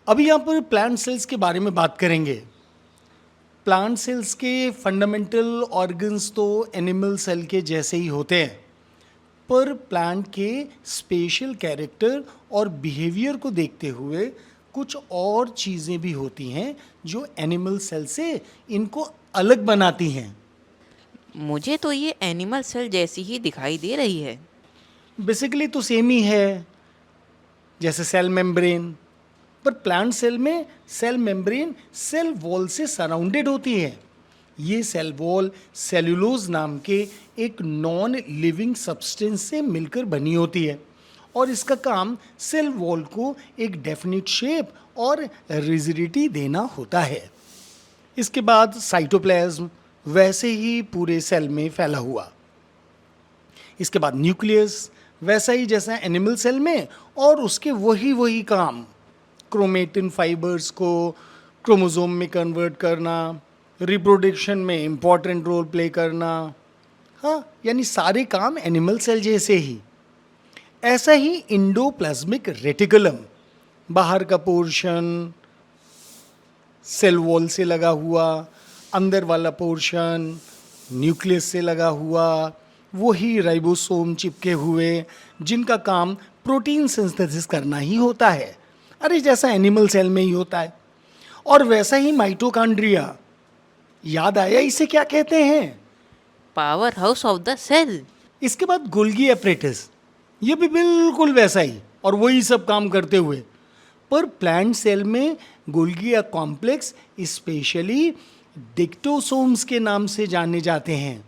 अभी यहाँ पर प्लांट सेल्स के बारे में बात करेंगे। प्लांट सेल्स के फंडामेंटल ऑर्गन्स तो एनिमल सेल के जैसे ही होते हैं, पर प्लांट के स्पेशल कैरेक्टर और बिहेवियर को देखते हुए कुछ और चीज़ें भी होती हैं जो एनिमल सेल से इनको अलग बनाती हैं। मुझे तो ये एनिमल सेल जैसी ही दिखाई दे रही है। बेसिकली तो सेम ही है, जैसे सेल मेम्ब्रेन, पर प्लांट सेल में सेल मेम्ब्रेन सेल वॉल से सराउंडेड होती है। ये सेल वॉल सेल्यूलोज नाम के एक नॉन लिविंग सब्सटेंस से मिलकर बनी होती है और इसका काम सेल वॉल को एक डेफिनिट शेप और रिजिडिटी देना होता है। इसके बाद साइटोप्लाज्म वैसे ही पूरे सेल में फैला हुआ। इसके बाद न्यूक्लियस वैसा ही जैसा एनिमल सेल में, और उसके वही काम क्रोमेटिन फाइबर्स को क्रोमोसोम में कन्वर्ट करना, रिप्रोडक्शन में इम्पॉर्टेंट रोल प्ले करना। हाँ, यानी सारे काम एनिमल सेल जैसे ही। ऐसा ही इंडोप्लाज्मिक रेटिकुलम, बाहर का पोर्शन सेल वॉल से लगा हुआ, अंदर वाला पोर्शन न्यूक्लियस से लगा हुआ, वही राइबोसोम चिपके हुए जिनका काम प्रोटीन सिंथेसिस करना ही होता है। अरे जैसा एनिमल सेल में ही होता है। और वैसा ही माइटोकॉन्ड्रिया, याद आया इसे क्या कहते हैं? Powerhouse of the cell. इसके बाद गोल्गी एपरेटस, ये भी बिल्कुल वैसा ही और वही सब काम करते हुए। पर प्लांट सेल में गोल्गी कॉम्प्लेक्स स्पेशली डिक्टोसोम्स के नाम से जाने जाते हैं।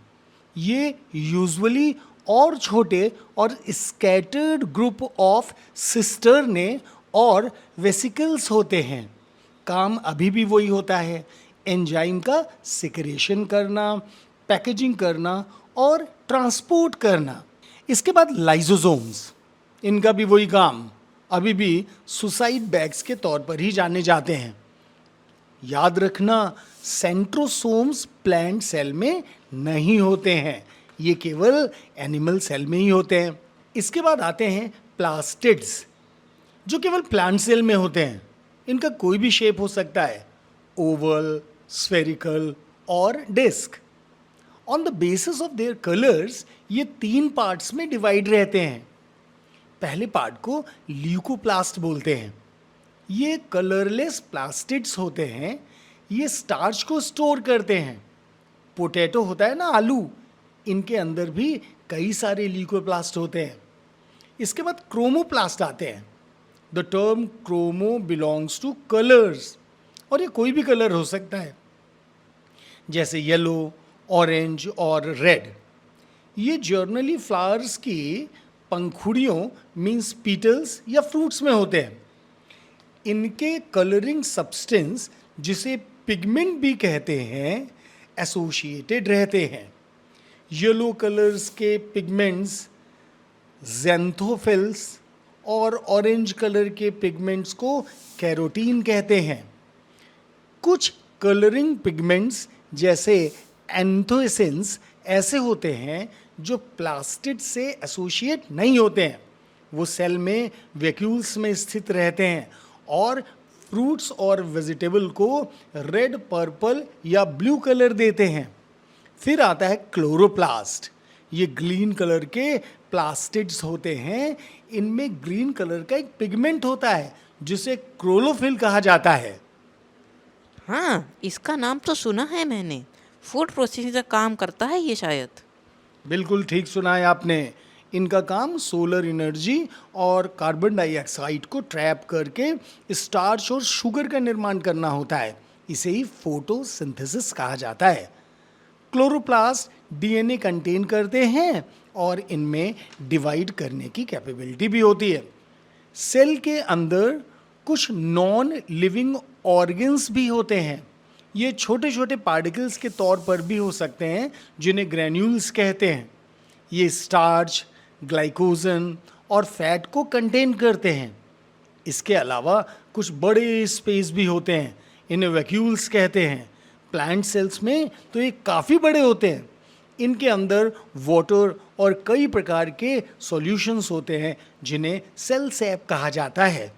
ये यूजुअली और छोटे और स्कैटर्ड ग्रुप ऑफ सिस्टर्ने और वेसिकल्स होते हैं। काम अभी भी वही होता है, एंजाइम का सिक्रेशन करना, पैकेजिंग करना और ट्रांसपोर्ट करना। इसके बाद लाइसोसोम्स, इनका भी वही काम अभी भी सुसाइड बैग्स के तौर पर ही जाने जाते हैं। याद रखना, सेंट्रोसोम्स प्लांट सेल में नहीं होते हैं, ये केवल एनिमल सेल में ही होते हैं। इसके बाद आते हैं प्लास्टिड्स, जो केवल प्लांट सेल में होते हैं। इनका कोई भी शेप हो सकता है, ओवल, स्फेरिकल और disc. On the basis of their colours ये 3 पार्ट्स में डिवाइड रहते हैं। पहले पार्ट को ल्यूकोप्लास्ट बोलते हैं। ये कलरलेस प्लास्टिड्स होते हैं। ये स्टार्च को स्टोर करते हैं। पोटैटो होता है ना, आलू, इनके अंदर भी कई सारे ल्यूकोप्लास्ट होते हैं। इसके बाद क्रोमोप्लास्ट आते हैं। The term chromo belongs to colours, और ये कोई भी कलर हो सकता है, जैसे येलो, ऑरेंज और रेड। ये जर्नली फ्लावर्स की पंखुड़ियों मीन्स पीटल्स या फ्रूट्स में होते हैं। इनके कलरिंग सब्सटेंस, जिसे पिगमेंट भी कहते हैं, एसोसिएटेड रहते हैं। येलो कलर्स के पिगमेंट्स ज़ैंथोफिल्स और ऑरेंज कलर के पिगमेंट्स को कैरोटीन कहते हैं। कुछ कलरिंग पिगमेंट्स जैसे एंथोसिन्स ऐसे होते हैं जो प्लास्टिड से एसोसिएट नहीं होते हैं। वो सेल में वैक्यूल्स में स्थित रहते हैं और फ्रूट्स और वेजिटेबल को रेड, पर्पल या ब्लू कलर देते हैं। फिर आता है क्लोरोप्लास्ट। ये ग्रीन कलर के प्लास्टिड्स होते हैं। इनमें ग्रीन कलर का एक पिगमेंट होता है जिसे क्लोरोफिल कहा जाता है। हाँ, इसका नाम तो सुना है मैंने। फूड प्रोसेसिंग का काम करता है ये शायद। बिल्कुल ठीक सुना है आपने। इनका काम सोलर एनर्जी और कार्बन डाइऑक्साइड को ट्रैप करके स्टार्च और शुगर का निर्माण करना होता है। इसे ही फोटोसिंथेसिस कहा जाता है। क्लोरोप्लास्ट डीएनए कंटेन करते हैं और इनमें डिवाइड करने की कैपेबिलिटी भी होती है। सेल के अंदर कुछ नॉन लिविंग ऑर्गन्स भी होते हैं। ये छोटे छोटे पार्टिकल्स के तौर पर भी हो सकते हैं, जिन्हें ग्रैन्यूल्स कहते हैं। ये स्टार्च, ग्लाइकोजन और फैट को कंटेन करते हैं। इसके अलावा कुछ बड़े स्पेस भी होते हैं, इन्हें वैक्यूल्स कहते हैं। प्लांट सेल्स में तो ये काफ़ी बड़े होते हैं। इनके अंदर वाटर और कई प्रकार के सॉल्यूशंस होते हैं, जिन्हें सेल सैप कहा जाता है।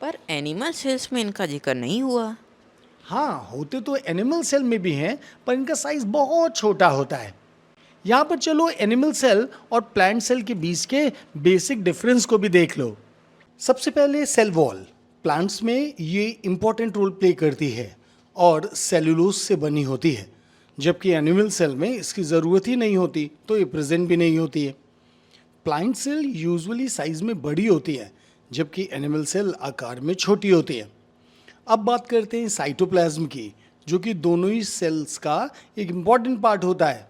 पर एनिमल सेल्स में इनका जिक्र नहीं हुआ। हाँ, होते तो एनिमल सेल में भी हैं, पर इनका साइज बहुत छोटा होता है। यहाँ पर चलो एनिमल सेल और प्लांट सेल के बीच के बेसिक डिफरेंस को भी देख लो। सबसे पहले सेल वॉल। प्लांट्स में ये इंपॉर्टेंट रोल प्ले करती है और सेलुलोज से बनी होती है, जबकि एनिमल सेल में इसकी ज़रूरत ही नहीं होती, तो ये प्रेजेंट भी नहीं होती है। प्लांट सेल यूजुअली साइज में बड़ी होती है, जबकि एनिमल सेल आकार में छोटी होती है। अब बात करते हैं साइटोप्लाज्म की, जो कि दोनों ही सेल्स का एक इम्पॉर्टेंट पार्ट होता है।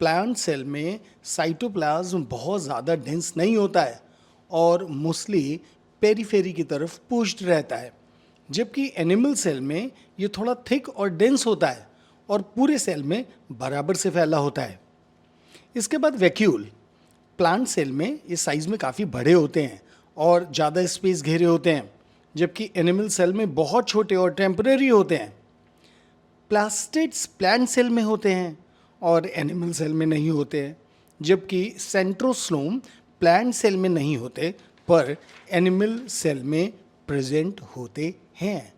प्लांट सेल में साइटोप्लाज्म बहुत ज़्यादा डेंस नहीं होता है और मोस्टली पेरीफेरी की तरफ पुश्ड रहता है, जबकि एनिमल सेल में ये थोड़ा थिक और डेंस होता है और पूरे सेल में बराबर से फैला होता है। इसके बाद वैक्यूल। प्लांट सेल में ये साइज में काफ़ी बड़े होते हैं और ज़्यादा स्पेस घेरे होते हैं, जबकि एनिमल सेल में बहुत छोटे और टेम्परेरी होते हैं। प्लास्टिड्स प्लांट सेल में होते हैं और एनिमल सेल में नहीं होते हैं, जबकि सेंट्रोस्लोम प्लांट सेल में नहीं होते पर एनिमल सेल में प्रेजेंट होते हैं।